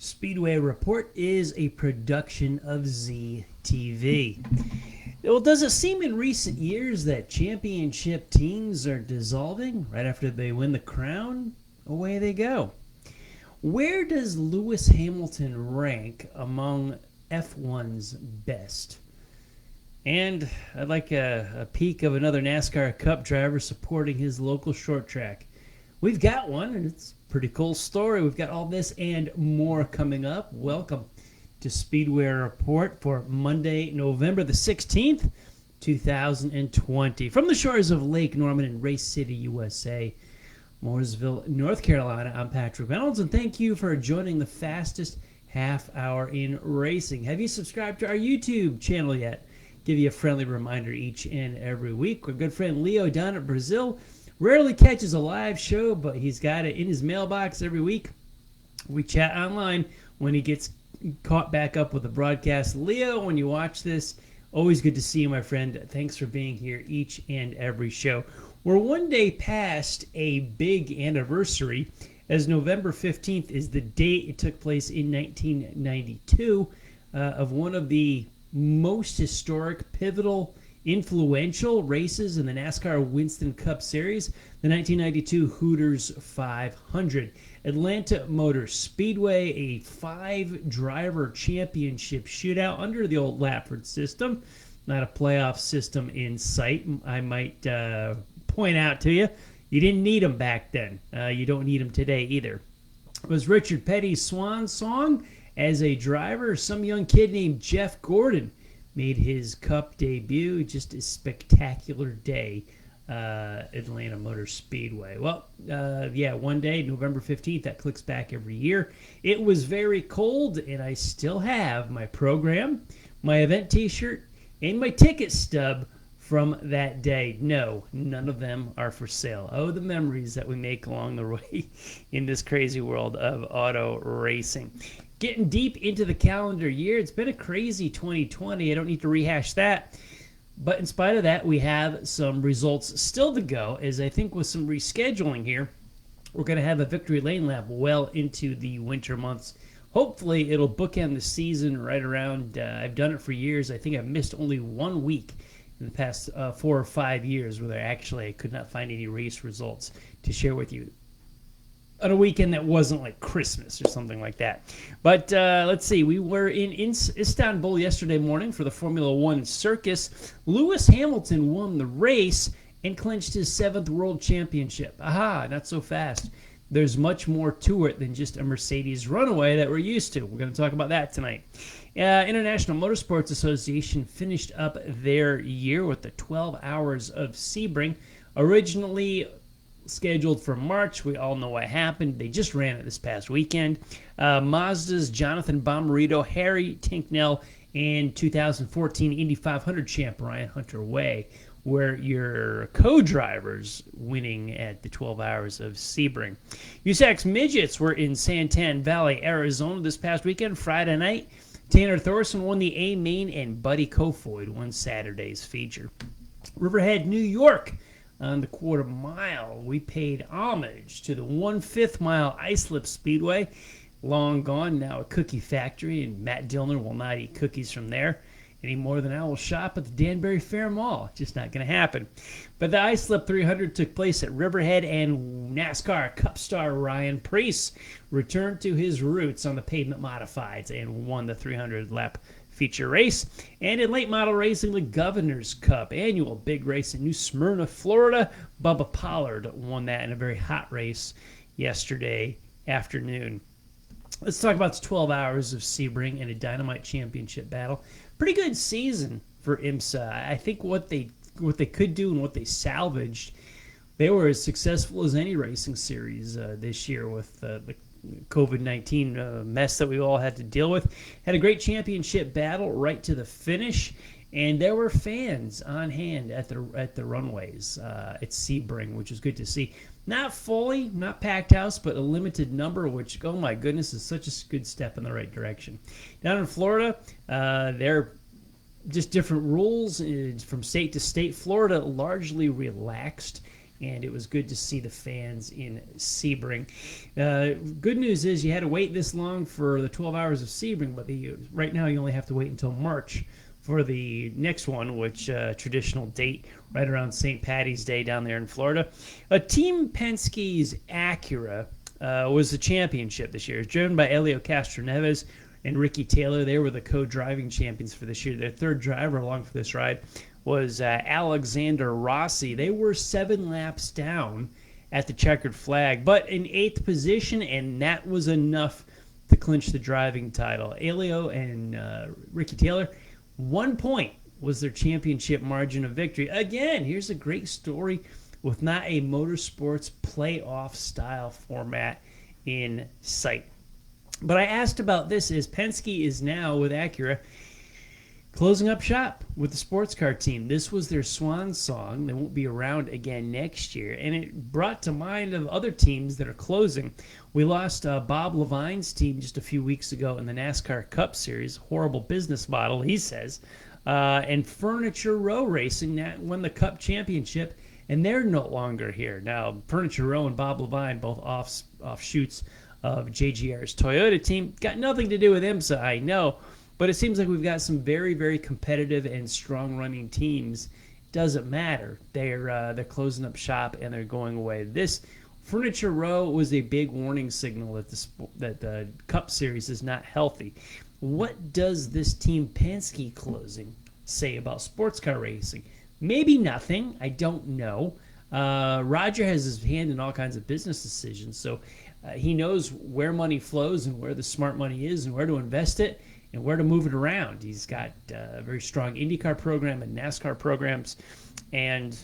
Speedway Report is a production of ZTV. Well, does it seem in recent years that championship teams are dissolving right after they win the crown? Away they go. Where does Lewis Hamilton rank among F1's best? And I'd like a peek of another NASCAR Cup driver supporting his local short track. We've got one, and it's a pretty cool story. We've got all this and more coming up. Welcome to Speedway Report for Monday, November the 16th, 2020. From the shores of Lake Norman in Race City, USA, Mooresville, North Carolina, I'm Patrick Reynolds, and thank you for joining the fastest half hour in racing. Have you subscribed to our YouTube channel yet? Give you a friendly reminder each and every week. Our good friend Leo down at Brazil rarely catches a live show, but he's got it in his mailbox every week. We chat online when he gets caught back up with the broadcast. Leo, when you watch this, always good to see you, my friend. Thanks for being here each and every show. We're one day past a big anniversary, as November 15th is the date it took place in 1992 of one of the most historic, pivotal, influential races in the NASCAR Winston Cup Series, the 1992 Hooters 500. Atlanta Motor Speedway, a 5-driver championship shootout under the old Lafferty system. Not a playoff system in sight, I might point out to you. You didn't need them back then. You don't need them today either. It was Richard Petty's swan song as a driver. Some young kid named Jeff Gordon made his Cup debut. Just a spectacular day, Atlanta Motor Speedway. Well, one day, November 15th, that clicks back every year. It was very cold, and I still have my program, my event t-shirt, and my ticket stub from that day. No, none of them are for sale. Oh, the memories that we make along the way in this crazy world of auto racing. Getting deep into the calendar year, it's been a crazy 2020. I don't need to rehash that. But in spite of that, we have some results still to go, as I think with some rescheduling here, we're going to have a Victory Lane lap well into the winter months. Hopefully, it'll bookend the season right around, I've done it for years. I think I've missed only 1 week in the past 4 or 5 years where I could not find any race results to share with you on a weekend that wasn't like Christmas or something like that. But let's see. We were in Istanbul yesterday morning for the Formula One circus. Lewis Hamilton won the race and clinched his 7th world championship. Aha, not so fast. There's much more to it than just a Mercedes runaway that we're used to. We're going to talk about that tonight. International Motorsports Association finished up their year with the 12 hours of Sebring. Originally scheduled for March. We all know what happened. They just ran it this past weekend. Mazda's Jonathan Bomarito, Harry Tinknell, and 2014 Indy 500 champ Ryan Hunter-Way were your co-drivers winning at the 12 hours of Sebring. USAC's Midgets were in Santan Valley, Arizona this past weekend, Friday night. Tanner Thorson won the A-Main, and Buddy Kofoid won Saturday's feature. Riverhead, New York, on the quarter mile, we paid homage to the 1/5 mile Islip Speedway. Long gone, now a cookie factory, and Matt Dillner will not eat cookies from there any more than I will shop at the Danbury Fair Mall. Just not going to happen. But the Islip 300 took place at Riverhead, and NASCAR Cup star Ryan Preece returned to his roots on the pavement modifieds and won the 300-lap feature race. And in late model racing, the Governor's Cup annual big race in New Smyrna, Florida, Bubba Pollard won that in a very hot race yesterday afternoon. Let's talk about the 12 hours of Sebring and a Dynamite Championship battle. Pretty good season for IMSA. I think what they could do and what they salvaged, they were as successful as any racing series this year with the COVID-19 mess that we all had to deal with. Had a great championship battle right to the finish, and there were fans on hand at the runways at Sebring, which was good to see. Not fully, not packed house, but a limited number, which, oh my goodness, is such a good step in the right direction. Down in Florida, they're just different rules from state to state. Florida largely relaxed and it was good to see the fans in Sebring. Good news is you had to wait this long for the 12 hours of Sebring, but right now you only have to wait until March for the next one, which traditional date right around St. Patty's Day down there in Florida. Team Penske's Acura was the championship this year. It was driven by Helio Castroneves and Ricky Taylor. They were the co-driving champions for this year. Their third driver along for this ride was Alexander Rossi. They were 7 laps down at the checkered flag, but in 8th position, and that was enough to clinch the driving title. Helio and Ricky Taylor, 1 point was their championship margin of victory. Again, here's a great story with not a motorsports playoff style format in sight. But I asked about this as Penske is now with Acura closing up shop with the sports car team. This was their swan song. They won't be around again next year. And it brought to mind of other teams that are closing. We lost Bob Levine's team just a few weeks ago in the NASCAR Cup Series. Horrible business model, he says. And Furniture Row Racing that won the Cup Championship, and they're no longer here. Now, Furniture Row and Bob Levine, both offshoots of JGR's Toyota team, got nothing to do with IMSA, I know. But it seems like we've got some very, very competitive and strong-running teams. Doesn't matter. They're closing up shop and they're going away. This Furniture Row was a big warning signal that the Cup Series is not healthy. What does this Team Penske closing say about sports car racing? Maybe nothing. I don't know. Roger has his hand in all kinds of business decisions, so he knows where money flows and where the smart money is and where to invest it and where to move it around. He's got a very strong IndyCar program and NASCAR programs, and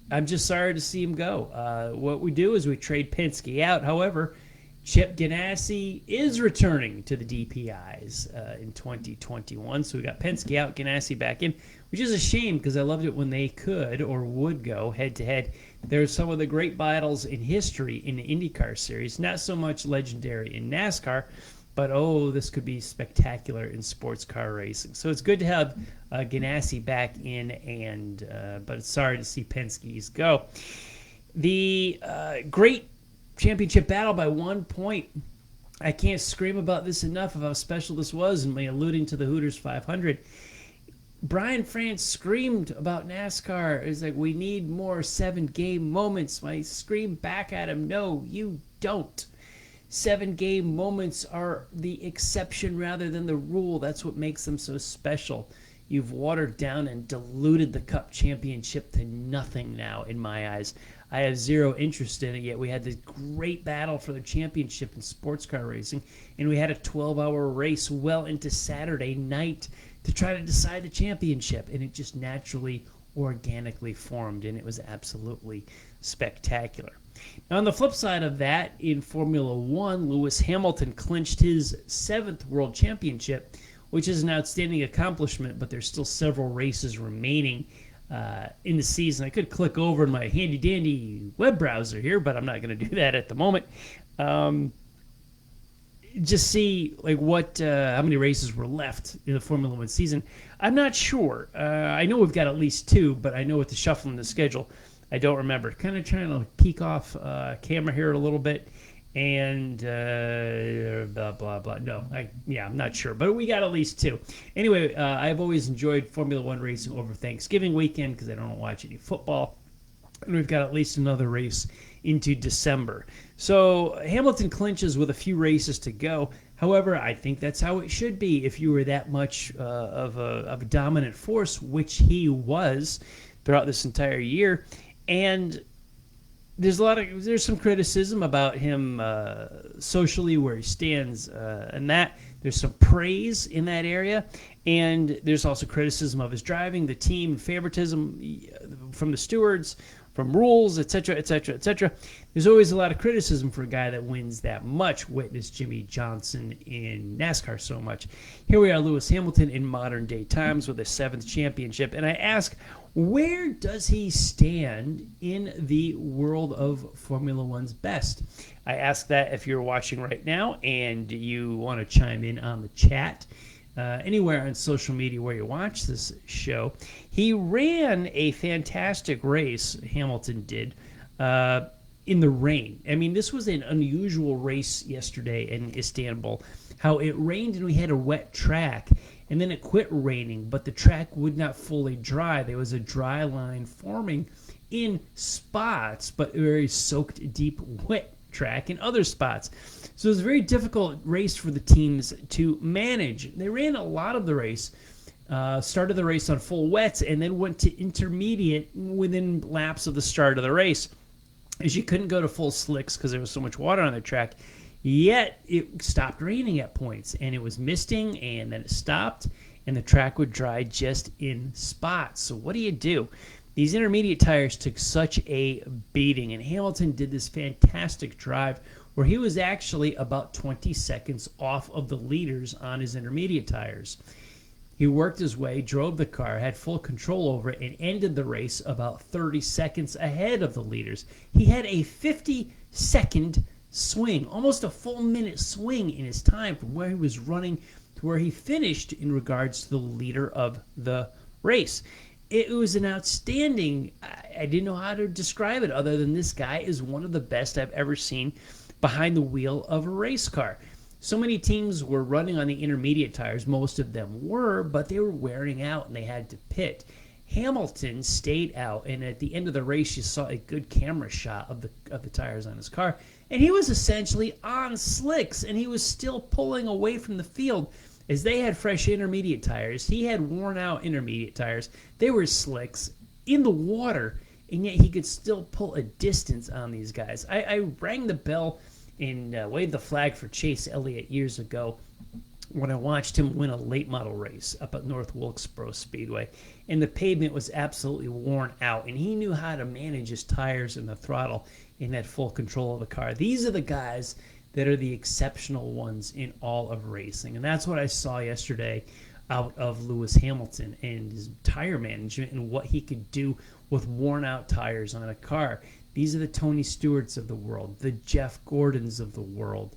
I'm just sorry to see him go. What we do is we trade Penske out. However, Chip Ganassi is returning to the DPIs in 2021, so we got Penske out, Ganassi back in, which is a shame because I loved it when they could or would go head-to-head. There's some of the great battles in history in the IndyCar series, not so much legendary in NASCAR, but, this could be spectacular in sports car racing. So it's good to have Ganassi back in, but it's sorry to see Penske's go. The great championship battle by 1 point. I can't scream about this enough of how special this was, and alluding to the Hooters 500. Brian France screamed about NASCAR. It's like, we need more 7-game moments. I screamed back at him, no, you don't. 7-game moments are the exception rather than the rule. That's what makes them so special. You've watered down and diluted the Cup Championship to nothing now, in my eyes. I have zero interest in it, yet we had this great battle for the championship in sports car racing, and we had a 12-hour race well into Saturday night to try to decide the championship, and it just naturally, organically formed, and it was absolutely spectacular. Now, on the flip side of that, in Formula One, Lewis Hamilton clinched his 7th World Championship, which is an outstanding accomplishment, but there's still several races remaining in the season. I could click over in my handy-dandy web browser here, but I'm not going to do that at the moment. Just see how many races were left in the Formula One season. I'm not sure. I know we've got at least 2, but I know with the shuffling the schedule, I don't remember. Kind of trying to peek off camera here a little bit, and blah, blah, blah. No, I'm not sure. But we got at least 2. Anyway, I've always enjoyed Formula One racing over Thanksgiving weekend because I don't watch any football. And we've got at least another race into December. So Hamilton clinches with a few races to go. However, I think that's how it should be if you were that much of a dominant force, which he was throughout this entire year. And there's some criticism about him socially, where he stands, and that there's some praise in that area, and there's also criticism of his driving, the team, favoritism from the stewards, from rules, etc., etc., etc. There's always a lot of criticism for a guy that wins that much. Witness Jimmy Johnson in NASCAR so much. Here we are, Lewis Hamilton in modern day times with his 7th championship, and I ask, where does he stand in the world of Formula One's best? I ask that if you're watching right now and you want to chime in on the chat. anywhere on social media where you watch this show. He ran a fantastic race, Hamilton did, in the rain. I mean, this was an unusual race yesterday in Istanbul. How it rained and we had a wet track, and then it quit raining, but the track would not fully dry. There was a dry line forming in spots, but a very soaked, deep, wet track in other spots. So it was a very difficult race for the teams to manage. They ran a lot of the race, started the race on full wets, and then went to intermediate within laps of the start of the race, as you couldn't go to full slicks because there was so much water on the track. Yet it stopped raining at points, and it was misting, and then it stopped, and the track would dry just in spots. So what do? These intermediate tires took such a beating, and Hamilton did this fantastic drive where he was actually about 20 seconds off of the leaders on his intermediate tires. He worked his way, drove the car, had full control over it, and ended the race about 30 seconds ahead of the leaders. He had a 50-second swing, almost a full minute swing in his time from where he was running to where he finished in regards to the leader of the race. It was an outstanding, I didn't know how to describe it other than this guy is one of the best I've ever seen behind the wheel of a race car. So many teams were running on the intermediate tires, most of them were, but they were wearing out and they had to pit. Hamilton stayed out, and at the end of the race, you saw a good camera shot of the tires on his car, and he was essentially on slicks, and he was still pulling away from the field as they had fresh intermediate tires. He had worn out intermediate tires. They were slicks in the water, and yet he could still pull a distance on these guys. I rang the bell and waved the flag for Chase Elliott years ago when I watched him win a late model race up at North Wilkesboro Speedway, and the pavement was absolutely worn out, and he knew how to manage his tires and the throttle and had full control of the car. These are the guys that are the exceptional ones in all of racing, and that's what I saw yesterday out of Lewis Hamilton and his tire management and what he could do with worn out tires on a car. These are the Tony Stewarts of the world, the Jeff Gordons of the world.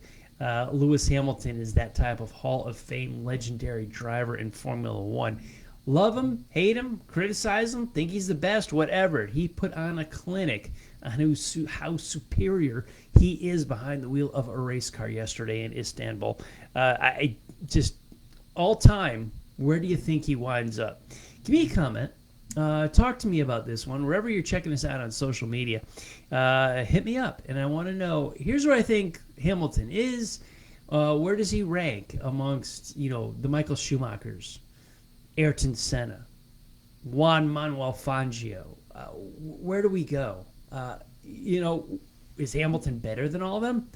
Lewis Hamilton is that type of Hall of Fame legendary driver in Formula One. Love him, hate him, criticize him, think he's the best, whatever. He put on a clinic on how superior he is behind the wheel of a race car yesterday in Istanbul. I just, all time, where do you think he winds up? Give me a comment. Talk to me about this one. Wherever you're checking this out on social media, hit me up. And I want to know, here's where I think Hamilton is. Where does he rank amongst, the Michael Schumachers, Ayrton Senna, Juan Manuel Fangio? Where do we go? Is Hamilton better than all of them?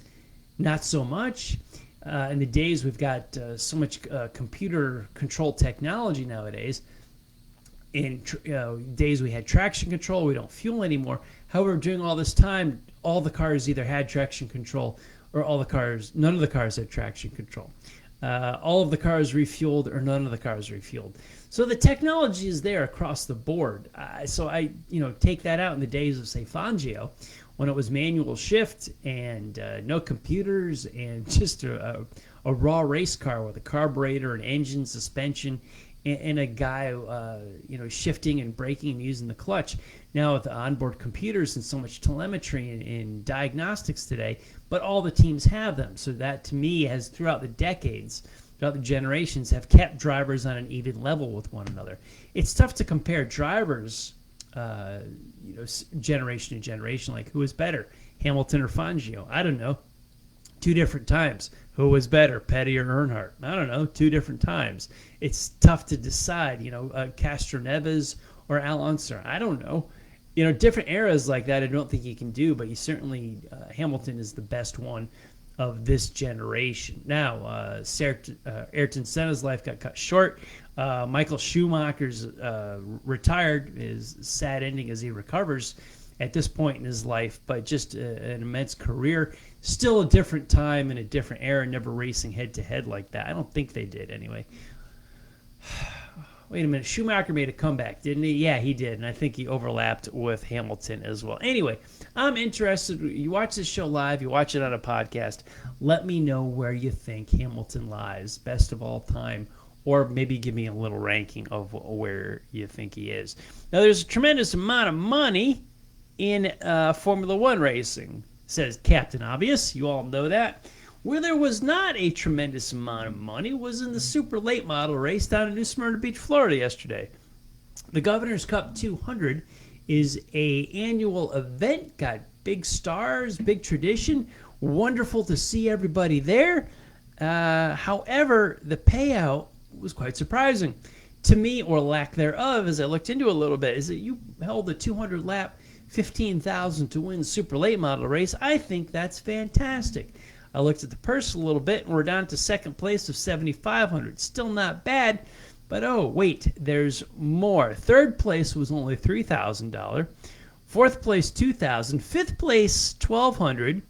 Not so much. In the days we've got so much computer control technology nowadays. In days we had traction control, we don't fuel anymore. However, during all this time, all the cars either had traction control or none of the cars had traction control. All of the cars refueled or none of the cars refueled. So the technology is there across the board. So I take that out in the days of, say, Fangio, when it was manual shift and no computers and just a raw race car with a carburetor and engine, suspension, and a guy, shifting and braking and using the clutch. Now with the onboard computers and so much telemetry and diagnostics today, but all the teams have them. So that, to me, has throughout the decades, throughout the generations, have kept drivers on an even level with one another. It's tough to compare drivers, generation to generation. Like, who is better, Hamilton or Fangio? I don't know. 2 different times. Who was better, Petty or Earnhardt? I don't know. 2 different times. It's tough to decide. Castro Neves or Al Unser. I don't know. Different eras like that. I don't think you can do, but you certainly Hamilton is the best one of this generation. Now, Ayrton Senna's life got cut short. Michael Schumacher's retired. His sad ending as he recovers at this point in his life, but just an immense career. Still a different time and a different era, never racing head-to-head like that. I don't think they did anyway. Wait a minute. Schumacher made a comeback, didn't he? Yeah, he did, and I think he overlapped with Hamilton as well. Anyway, I'm interested. You watch this show live, you watch it on a podcast. Let me know where you think Hamilton lies, best of all time or maybe give me a little ranking of where you think he is. Now, there's a tremendous amount of money in Formula One racing, says Captain Obvious. You all know that. Where there was not a tremendous amount of money was in the super late model race down in New Smyrna Beach, Florida yesterday. The Governor's Cup 200 is a annual event, got big stars, big tradition. Wonderful to see everybody there. However, the payout was quite surprising to me, or lack thereof, as I looked into it a little bit, is that you held a 200-lap, $15,000 to win super late model race. I think that's fantastic. I looked at the purse a little bit, and we're down to second place of $7,500. Still not bad, but oh, wait, there's more. Third place was only $3,000. Fourth place, $2,000. Fifth place, $1,200.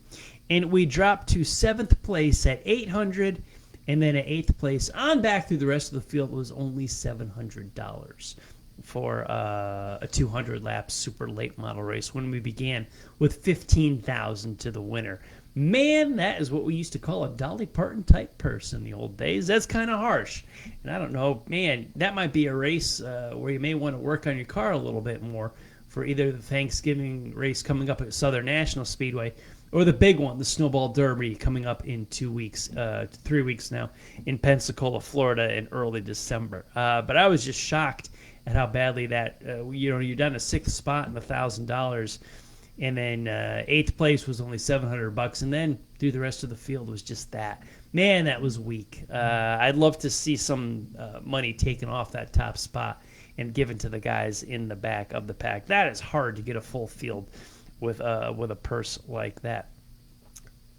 And we dropped to seventh place at $800. And then at eighth place, on back through the rest of the field, was only $700 for a 200-lap super late model race when we began with $15,000 to the winner. Man, that is what we used to call a Dolly Parton type purse in the old days. That's kind of harsh. And I don't know, man, that might be a race where you may want to work on your car a little bit more for either the Thanksgiving race coming up at Southern National Speedway or the big one, the Snowball Derby, coming up in 2 weeks, 3 weeks now, in Pensacola, Florida in early December. But I was just shocked at how badly that, you're down to sixth spot and $1,000. And then eighth place was only $700, and then through the rest of the field was just that. Man, that was weak. I'd love to see some money taken off that top spot and given to the guys in the back of the pack. That is hard to get a full field with a purse like that.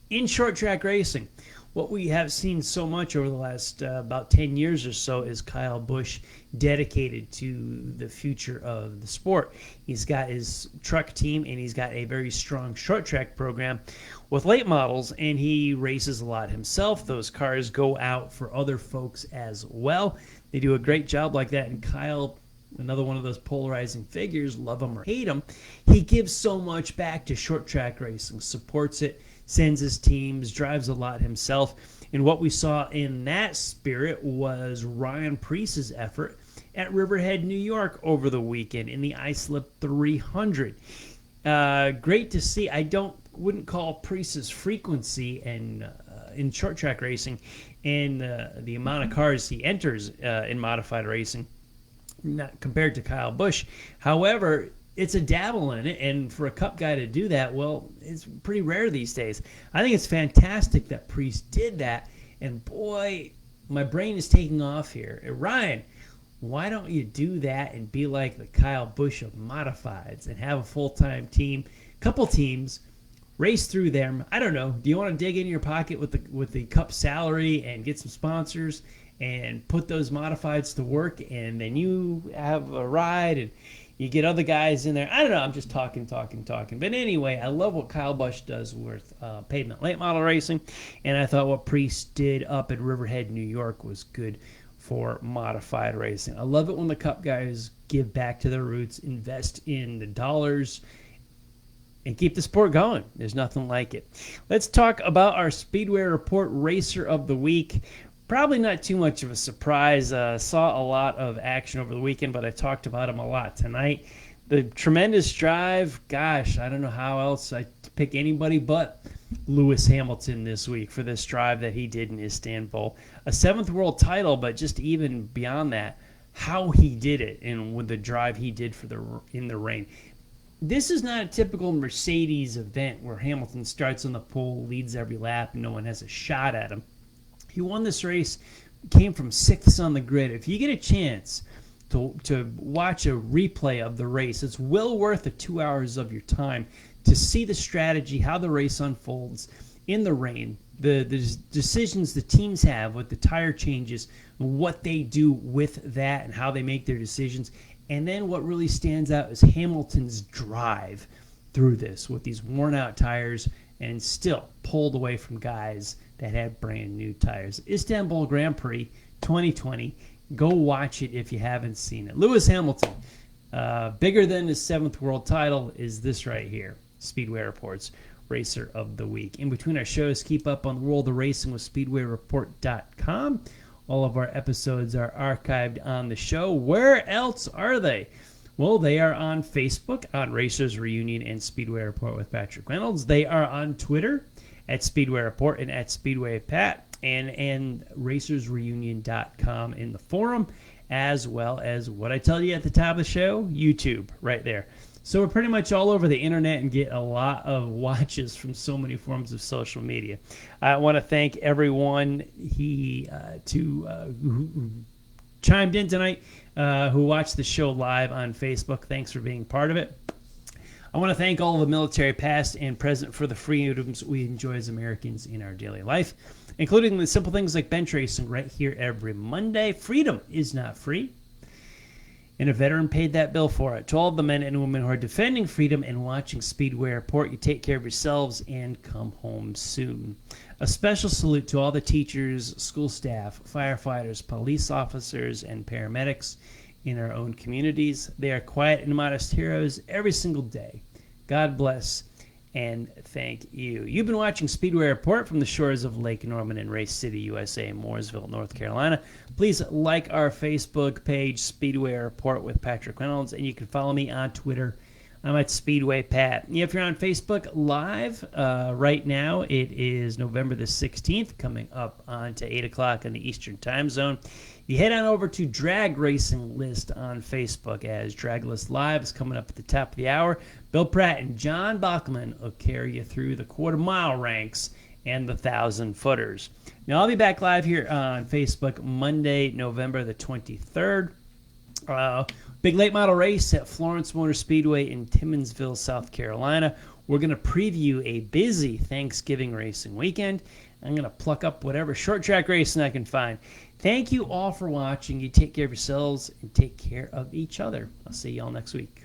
In short track racing, what we have seen so much over the last about 10 years or so is Kyle Busch dedicated to the future of the sport. He's got his truck team, and he's got a very strong short track program with late models, and he races a lot himself. Those cars go out for other folks as well. They do a great job like that, and Kyle, another one of those polarizing figures, love him or hate him, he gives so much back to short track racing, supports it, sends his teams, drives a lot himself. And what we saw in that spirit was Ryan Preece's effort at Riverhead, New York over the weekend in the iSlip 300. Great to see. I wouldn't call Preece's frequency and in short track racing and the amount of cars he enters in modified racing, not compared to Kyle Busch. However, it's a dabble in it, and for a Cup guy to do that, well, it's pretty rare these days. I think it's fantastic that Preece did that, and boy, my brain is taking off here. Ryan, why don't you do that and be like the Kyle Busch of modifieds and have a full-time team, couple teams, race through them? I don't know. Do you want to dig in your pocket with the Cup salary and get some sponsors and put those modifieds to work, and then you have a ride and you get other guys in there? I don't know. I'm just talking. But anyway, I love what Kyle Busch does with pavement late model racing, and I thought what Preece did up at Riverhead, New York was good for modified racing. I love it when the Cup guys give back to their roots, invest in the dollars, and keep the sport going. There's nothing like it. Let's talk about our Speedway Report Racer of the Week. Probably not too much of a surprise. Saw a lot of action over the weekend, but I talked about him a lot tonight. The tremendous drive, gosh, I don't know how else I pick anybody but Lewis Hamilton this week for this drive that he did in Istanbul. A seventh world title, but just even beyond that, how he did it and with the drive he did in the rain. This is not a typical Mercedes event where Hamilton starts on the pole, leads every lap, and no one has a shot at him. He won this race, came from sixth on the grid. If you get a chance to watch a replay of the race, it's well worth the 2 hours of your time to see the strategy, how the race unfolds in the rain, the decisions the teams have with the tire changes, what they do with that and how they make their decisions. And then what really stands out is Hamilton's drive through this with these worn-out tires and still pulled away from guys that had brand new tires. Istanbul Grand Prix 2020. Go watch it if you haven't seen it. Lewis Hamilton, bigger than his seventh world title, is this right here. Speedway Report's Racer of the Week. In between our shows, keep up on the world of racing with SpeedwayReport.com All of our episodes are archived on the show. Where else are they? Well, they are on Facebook, on Racers Reunion and Speedway Report with Patrick Reynolds. They are on Twitter at Speedway Report and at Speedway Pat, and racersreunion.com in the forum, as well as what I tell you at the top of the show, YouTube, right there. So we're pretty much all over the internet and get a lot of watches from so many forms of social media. I want to thank everyone who chimed in tonight, who watched the show live on Facebook. Thanks for being part of it. I want to thank all of the military past and present for the freedoms we enjoy as Americans in our daily life, including the simple things like bench racing right here every Monday. Freedom is not free, and a veteran paid that bill for it. To all the men and women who are defending freedom and watching Speedway Report, you take care of yourselves and come home soon. A special salute to all the teachers, school staff, firefighters, police officers, and paramedics in our own communities. They are quiet and modest heroes every single day. God bless and thank you. You've been watching Speedway Report from the shores of Lake Norman in Race City, USA, Mooresville, North Carolina. Please like our Facebook page, Speedway Report with Patrick Reynolds, and you can follow me on Twitter. I'm at Speedway Pat. If you're on Facebook Live right now, it is November the 16th, coming up on to 8 o'clock in the Eastern Time Zone. You head on over to Drag Racing List on Facebook, as Drag List Live is coming up at the top of the hour. Bill Pratt and John Bachman will carry you through the quarter-mile ranks and the 1,000-footers. Now, I'll be back live here on Facebook Monday, November the 23rd. Big late model race at Florence Motor Speedway in Timmonsville, South Carolina. We're going to preview a busy Thanksgiving racing weekend. I'm going to pluck up whatever short track racing I can find. Thank you all for watching. You take care of yourselves and take care of each other. I'll see you all next week.